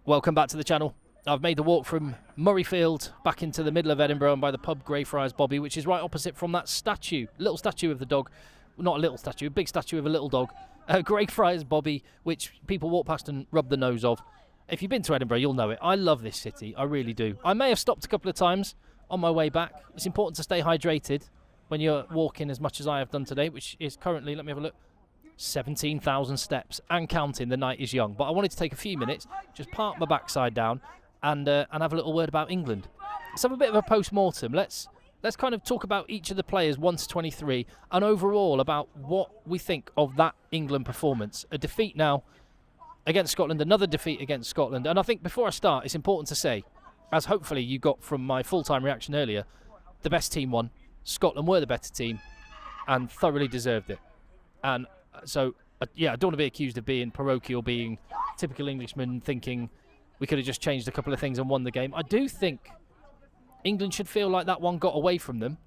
Welcome back to the channel. I've made the walk from Murrayfield back into the middle of Edinburgh and by the pub Greyfriars Bobby, which is right opposite from that statue, little statue of the dog. Not a little statue, a big statue of a little dog. Greyfriars Bobby, which people walk past and rub the nose of. If you've been to Edinburgh, you'll know it. I love this city, I really do. I may have stopped a couple of times on my way back. It's important to stay hydrated when you're walking as much as I have done today, which is currently, let me have a look, 17,000 steps and counting. The night is young. But I wanted to take a few minutes, just park my backside down and have a little word about England. Let's have a bit of a post-mortem. Let's kind of talk about each of the players 1 to 23 and overall about what we think of that England performance. A defeat now against Scotland, another defeat against Scotland. And I think before I start, it's important to say, as hopefully you got from my full-time reaction earlier, the best team won. Scotland were the better team and thoroughly deserved it. And so, yeah, I don't want to be accused of being parochial, being typical Englishman, thinking we could have just changed a couple of things and won the game. I do think England should feel like that one got away from them,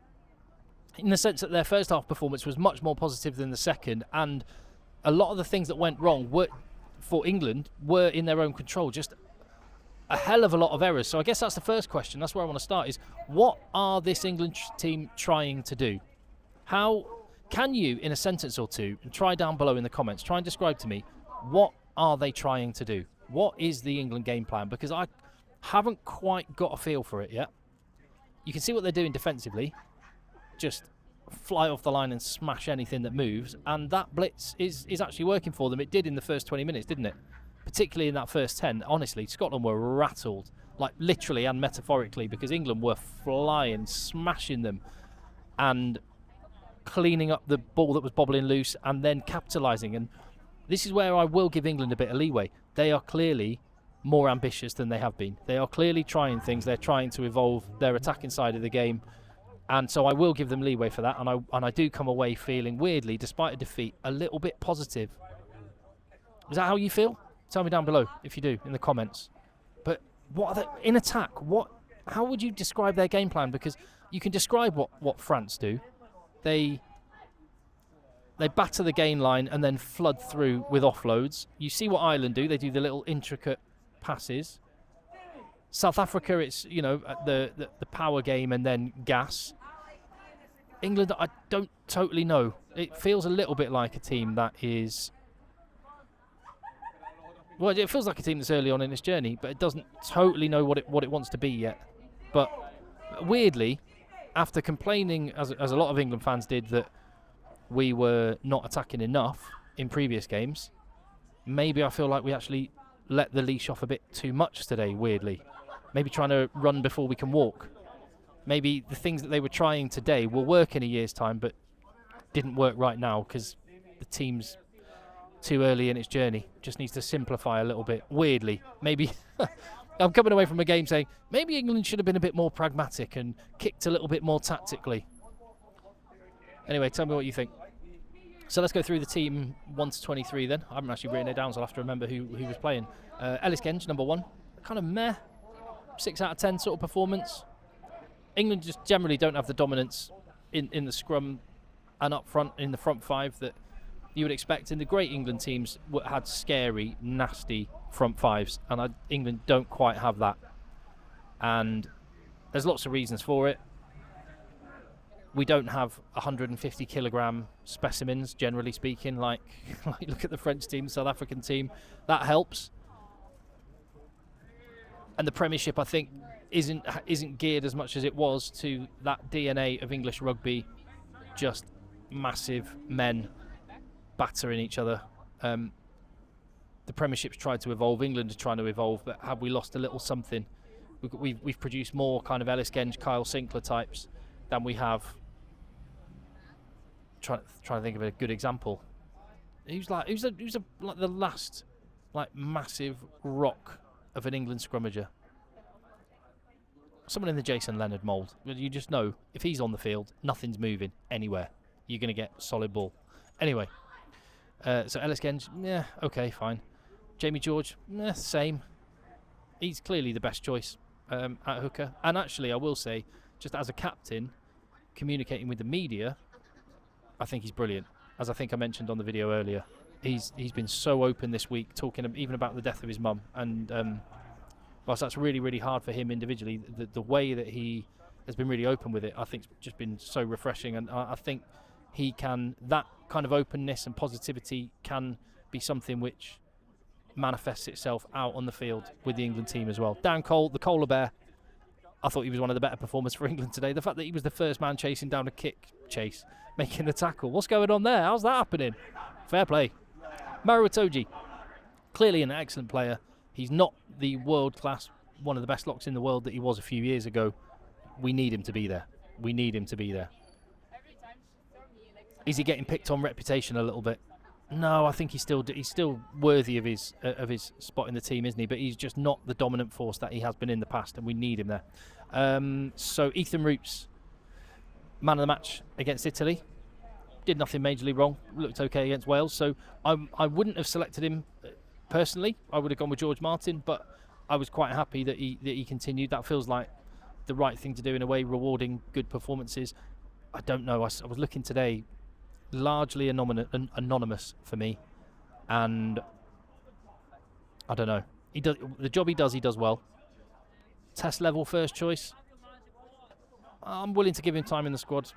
in the sense that their first half performance was much more positive than the second, and a lot of the things that went wrong for England were in their own control. Just a hell of a lot of errors. So I guess that's the first question. That's where I want to start, is what are this England team trying to do? How can you, in a sentence or two, and try down below in the comments, try and describe to me, what are they trying to do? What is the England game plan? Because I haven't quite got a feel for it yet. You can see what they're doing defensively. Just fly off the line and smash anything that moves. And that blitz is actually working for them. It did in the first 20 minutes, didn't it? Particularly in that first 10. Honestly, Scotland were rattled, like literally and metaphorically, because England were flying, smashing them, and cleaning up the ball that was bobbling loose and then capitalising. And this is where I will give England a bit of leeway. They are clearly more ambitious than they have been. They are clearly trying things. They're trying to evolve their attacking side of the game. And so I will give them leeway for that. And I do come away feeling, weirdly, despite a defeat, a little bit positive. Is that how you feel? Tell me down below if you do in the comments. But what are they in attack? How would you describe their game plan? Because you can describe what France do. They batter the gain line and then flood through with offloads. You see what Ireland do. They do the little intricate passes. South Africa, it's, you know, the power game and then gas. England, I don't totally know. It feels a little bit like a team that is... Well, it feels like a team that's early on in its journey, but it doesn't totally know what it wants to be yet. But weirdly, after complaining, as a lot of England fans did, that we were not attacking enough in previous games, maybe I feel like we actually let the leash off a bit too much today, weirdly. Maybe trying to run before we can walk. Maybe the things that they were trying today will work in a year's time, but didn't work right now because the team's too early in its journey. Just needs to simplify a little bit, weirdly. Maybe... I'm coming away from a game saying maybe England should have been a bit more pragmatic and kicked a little bit more tactically. Anyway, tell me what you think. So let's go through the team 1 to 23 then. I haven't actually written it down, so I'll have to remember who was playing. Ellis Genge, number 1. Kind of meh. 6 out of 10 sort of performance. England just generally don't have the dominance in the scrum and up front, in the front five, that you would expect. And the great England teams had scary, nasty front fives, and England don't quite have that. And there's lots of reasons for it. We don't have 150 kilogram specimens, generally speaking, like look at the French team, South African team. That helps. And the Premiership, I think, isn't geared as much as it was to that DNA of English rugby, just massive men battering each other. The Premiership's tried to evolve. England is trying to evolve, but have we lost a little something? We've produced more kind of Ellis Genge, Kyle Sinclair types than we have. Trying to think of a good example. Who's like the last like massive rock of an England scrummager? Someone in the Jason Leonard mould. You just know if he's on the field, nothing's moving anywhere. You're going to get solid ball. Anyway, so Ellis Genge, yeah, okay, fine. Jamie George, same. He's clearly the best choice at hooker. And actually, I will say, just as a captain, communicating with the media, I think he's brilliant. As I think I mentioned on the video earlier, he's been so open this week, talking even about the death of his mum, and whilst that's really, really hard for him individually, the way that he has been really open with it, I think, it's just been so refreshing. And I think he can, that kind of openness and positivity can be something which manifests itself out on the field with the England team as well. Dan Cole, the Koala Bear, I thought he was one of the better performers for England today. The fact that he was the first man chasing down a kick chase, making the tackle. What's going on there? How's that happening? Fair play. Maro Itoje, clearly an excellent player. He's not the world-class, one of the best locks in the world that he was a few years ago. We need him to be there. We need him to be there. Is he getting picked on reputation a little bit? No, I think he's still worthy of his spot in the team, isn't he? But he's just not the dominant force that he has been in the past, and we need him there. So Ethan Roots, man of the match against Italy, did nothing majorly wrong. Looked okay against Wales. So I wouldn't have selected him personally. I would have gone with George Martin, but I was quite happy that he continued. That feels like the right thing to do in a way, rewarding good performances. I don't know. I was looking today. Largely anonymous for me, and I don't know. He does the job he does well. Test level first choice. I'm willing to give him time in the squad,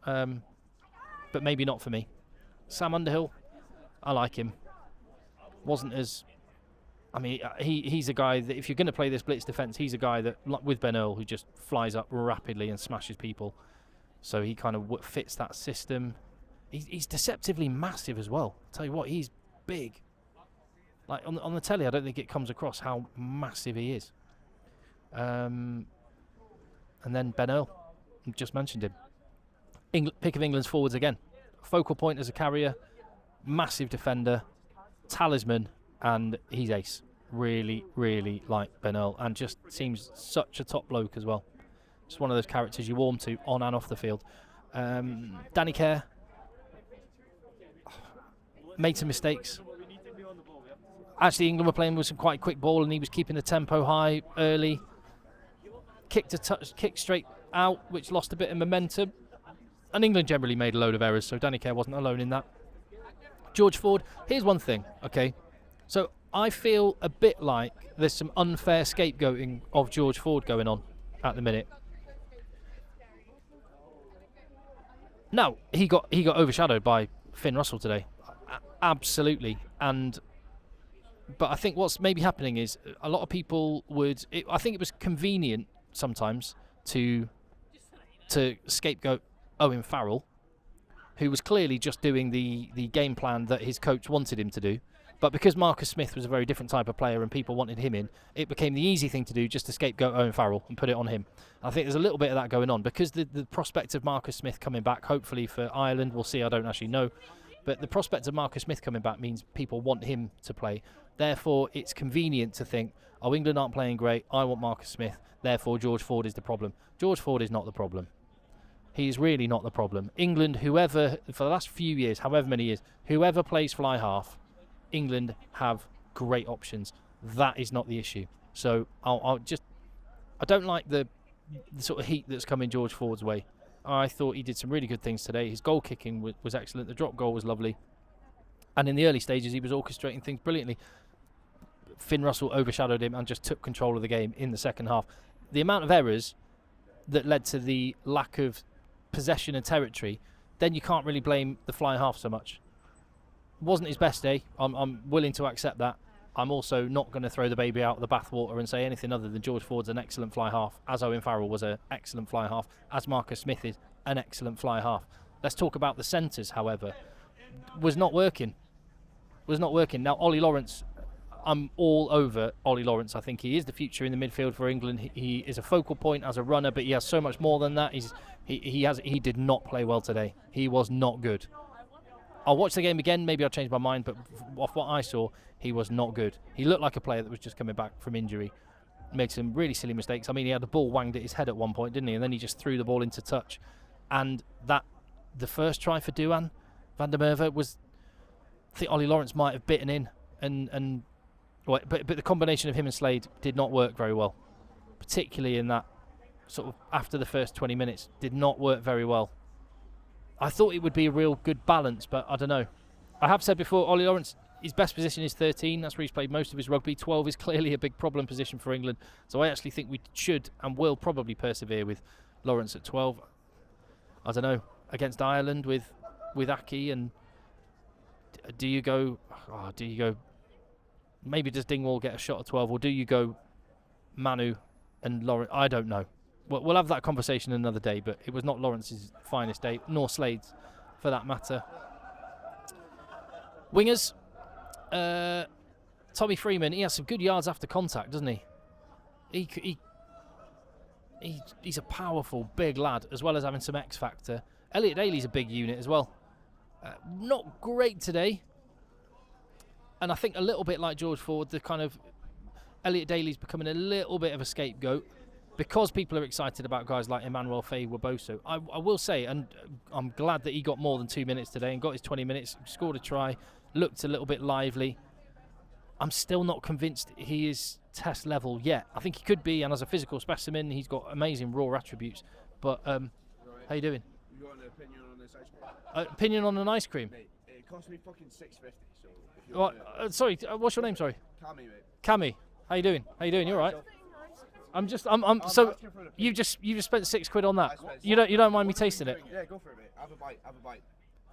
but maybe not for me. Sam Underhill, I like him. Wasn't as, I mean, he's a guy that if you're going to play this blitz defence, he's a guy that, like with Ben Earl, who just flies up rapidly and smashes people. So he kind of fits that system. He's deceptively massive as well. Tell you what, he's big. Like on the telly, I don't think it comes across how massive he is. And then Ben Earl, just mentioned him. Pick of England's forwards again. Focal point as a carrier, massive defender, talisman, and he's ace. Really, really like Ben Earl, and just seems such a top bloke as well. Just one of those characters you warm to on and off the field. Danny Kerr made some mistakes. Actually, England were playing with some quite quick ball, and he was keeping the tempo high early. Kicked straight out, which lost a bit of momentum. And England generally made a load of errors, so Danny Kerr wasn't alone in that. George Ford, here's one thing, okay? So I feel a bit like there's some unfair scapegoating of George Ford going on at the minute. No, he got overshadowed by Finn Russell today. Absolutely. But I think what's maybe happening is a lot of people I think it was convenient sometimes to scapegoat Owen Farrell, who was clearly just doing the game plan that his coach wanted him to do. But because Marcus Smith was a very different type of player and people wanted him in, it became the easy thing to do just to scapegoat Owen Farrell and put it on him. I think there's a little bit of that going on because the prospect of Marcus Smith coming back, hopefully for Ireland, we'll see, I don't actually know. But the prospect of Marcus Smith coming back means people want him to play. Therefore, it's convenient to think, oh, England aren't playing great, I want Marcus Smith, therefore George Ford is the problem. George Ford is not the problem. He is really not the problem. England, whoever, for the last few years, however many years, whoever plays fly half, England have great options. That is not the issue. So I don't like the sort of heat that's coming George Ford's way. I thought he did some really good things today. His goal kicking was excellent. The drop goal was lovely. And in the early stages, he was orchestrating things brilliantly. Finn Russell overshadowed him and just took control of the game in the second half. The amount of errors that led to the lack of possession and territory, then you can't really blame the fly half so much. Wasn't his best day. I'm willing to accept that. I'm also not going to throw the baby out of the bathwater and say anything other than George Ford's an excellent fly half, as Owen Farrell was an excellent fly half, as Marcus Smith is an excellent fly half. Let's talk about the centres, however. Was not working. Now, Ollie Lawrence, I'm all over Ollie Lawrence. I think he is the future in the midfield for England. He is a focal point as a runner, but he has so much more than that. He did not play well today. He was not good. I'll watch the game again, maybe I'll change my mind, but off what I saw, he was not good. He looked like a player that was just coming back from injury. Made some really silly mistakes. I mean, he had the ball wanged at his head at one point, didn't he? And then he just threw the ball into touch. And the first try for Duhan van der Merwe was, I think Ollie Lawrence might have bitten in, but the combination of him and Slade did not work very well, particularly in that sort of after the first 20 minutes, did not work very well. I thought it would be a real good balance, but I don't know. I have said before, Ollie Lawrence, his best position is 13. That's where he's played most of his rugby. 12 is clearly a big problem position for England. So I actually think we should and will probably persevere with Lawrence at 12. I don't know, against Ireland with Aki, and do you go maybe does Dingwall get a shot at 12, or do you go Manu and Lawrence? I don't know. We'll have that conversation another day, but it was not Lawrence's finest day, nor Slade's for that matter. Wingers, Tommy Freeman, he has some good yards after contact, doesn't he? He's a powerful, big lad, as well as having some X factor. Elliot Daly's a big unit as well. Not great today. And I think a little bit like George Ford, the kind of Elliot Daly's becoming a little bit of a scapegoat because people are excited about guys like Emmanuel Faye-Waboso. I will say, and I'm glad that he got more than 2 minutes today and got his 20 minutes, scored a try, looked a little bit lively. I'm still not convinced he is test level yet. I think he could be, and as a physical specimen, he's got amazing raw attributes. But how you doing? You got an opinion on this ice cream? Opinion on an ice cream? Mate, it cost me fucking $6.50. So if you What? Sorry, what's your name? Sorry. Cammy, mate. Cammy, how you doing? How you doing? You all right? I'm so you've just spent £6 on that. You don't mind me tasting it? Yeah, go for it, mate. Have a bite.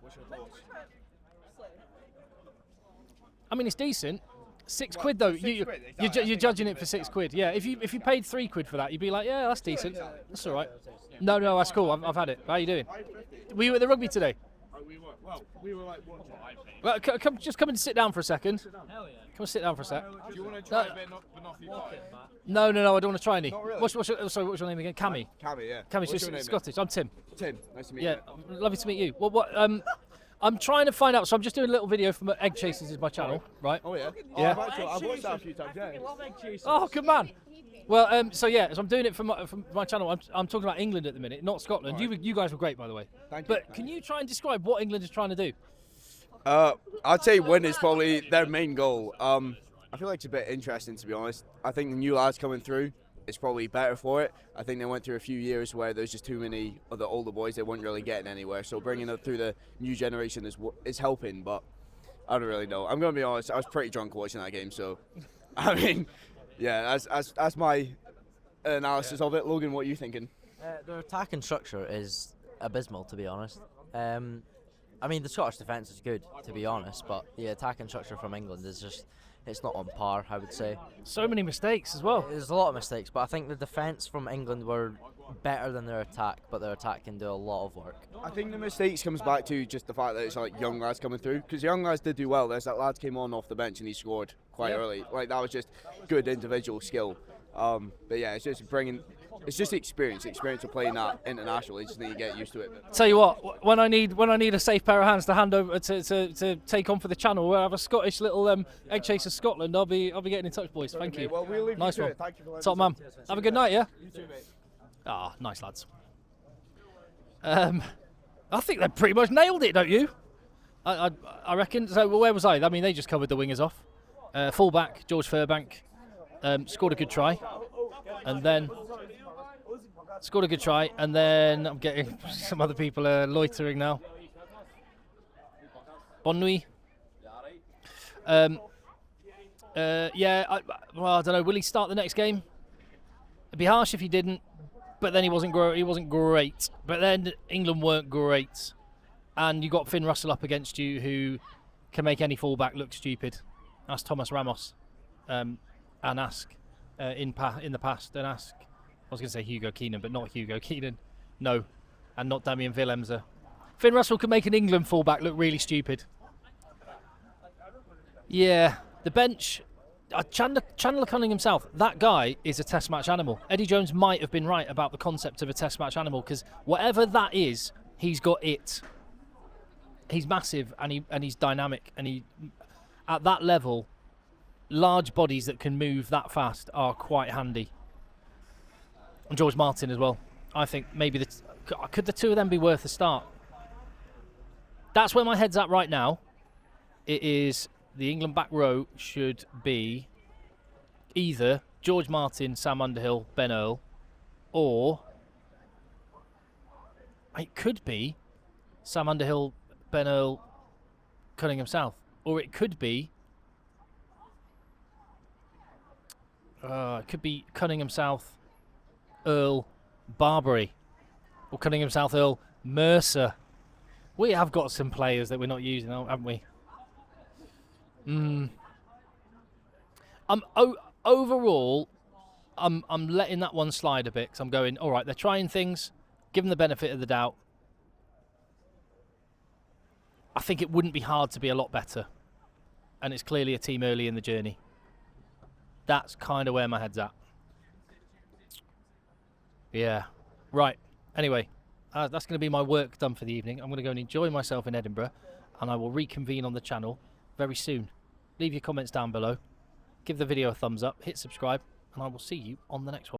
What's your thoughts? I mean, it's decent. £6 though. You're judging it for £6. Yeah. If you paid £3 for that, you'd be like, yeah, that's decent. That's all right. No, that's cool. I've had it. How you doing? Were you at the rugby today? We were like watching. Well, come and sit down for a second. Hell yeah. Come and sit down for a sec. Do you want to try a bit, but not for you? No, I don't want to try any. Not really. What's your name again? Cammy. Cammy, yeah. Cammy's just Scottish. I'm Tim. Tim, nice to meet you. Yeah, lovely to meet you. What? I'm trying to find out. So I'm just doing a little video from Egg Chasers is my channel, right? Oh yeah. Yeah. I've watched that a few times. Yeah. Oh, good man. Well, so I'm doing it from my channel. I'm talking about England at the minute, not Scotland. Right. You guys were great, by the way. Thank you. But can you try and describe what England is trying to do? I'd say win is probably their main goal. I feel like it's a bit interesting, to be honest. I think the new lads coming through is probably better for it. I think they went through a few years where there's just too many of the older boys that weren't really getting anywhere. So bringing up through the new generation is helping, but I don't really know. I'm going to be honest, I was pretty drunk watching that game. So, I mean, yeah, that's my analysis of it. Logan, what are you thinking? Their attacking structure is abysmal, to be honest. I mean, the Scottish defence is good, to be honest, but the attacking structure from England is just, it's not on par, I would say. So many mistakes as well. There's a lot of mistakes, but I think the defence from England were better than their attack, but their attack can do a lot of work. I think the mistakes comes back to just the fact that it's like young lads coming through, because young lads did do well. There's that lad came on off the bench and he scored quite early. Like, that was just good individual skill. But yeah, it's just experience of playing that internationally. You just need to get used to it. Tell you what, when I need a safe pair of hands to hand over to take on for the channel, where I have a Scottish little Egg Chaser Scotland, I'll be getting in touch, boys. Thank you. Well, we'll leave nice you to one. it. Thank you for Top man. Have a good night, yeah. You too, mate. Ah, nice lads. I think they pretty much nailed it, don't you? I reckon. So where was I? I mean, they just covered the wingers off. Fullback George Furbank scored a good try, and then. Scored a good try, and then I'm getting some other people loitering now. Bonne nuit. I don't know. Will he start the next game? It'd be harsh if he didn't, but then he wasn't great. But then England weren't great, and you got Finn Russell up against you, who can make any fullback look stupid. Ask Thomas Ramos, and ask in the past, and ask. I was going to say Hugo Keenan, but not Hugo Keenan. No. And not Damien Willemse. Finn Russell can make an England fullback look really stupid. Yeah. The bench, Chandler Cunningham South, that guy is a test match animal. Eddie Jones might have been right about the concept of a test match animal, because whatever that is, he's got it. He's massive and he's dynamic, and he at that level, large bodies that can move that fast are quite handy. And George Martin as well. I think maybe could the two of them be worth a start? That's where my head's at right now. It is the England back row should be either George Martin, Sam Underhill, Ben Earl, or it could be Sam Underhill, Ben Earl, Cunningham South, or it could be It could be Cunningham South, Earl, Barbary. Or Cunningham South, Earl, Mercer. We have got some players that we're not using, haven't we? Overall, I'm letting that one slide a bit because I'm going, all right, they're trying things. Give them the benefit of the doubt. I think it wouldn't be hard to be a lot better. And it's clearly a team early in the journey. That's kind of where my head's at. Yeah. Right. Anyway, that's going to be my work done for the evening. I'm going to go and enjoy myself in Edinburgh, and I will reconvene on the channel very soon. Leave your comments down below. Give the video a thumbs up, hit subscribe, and I will see you on the next one.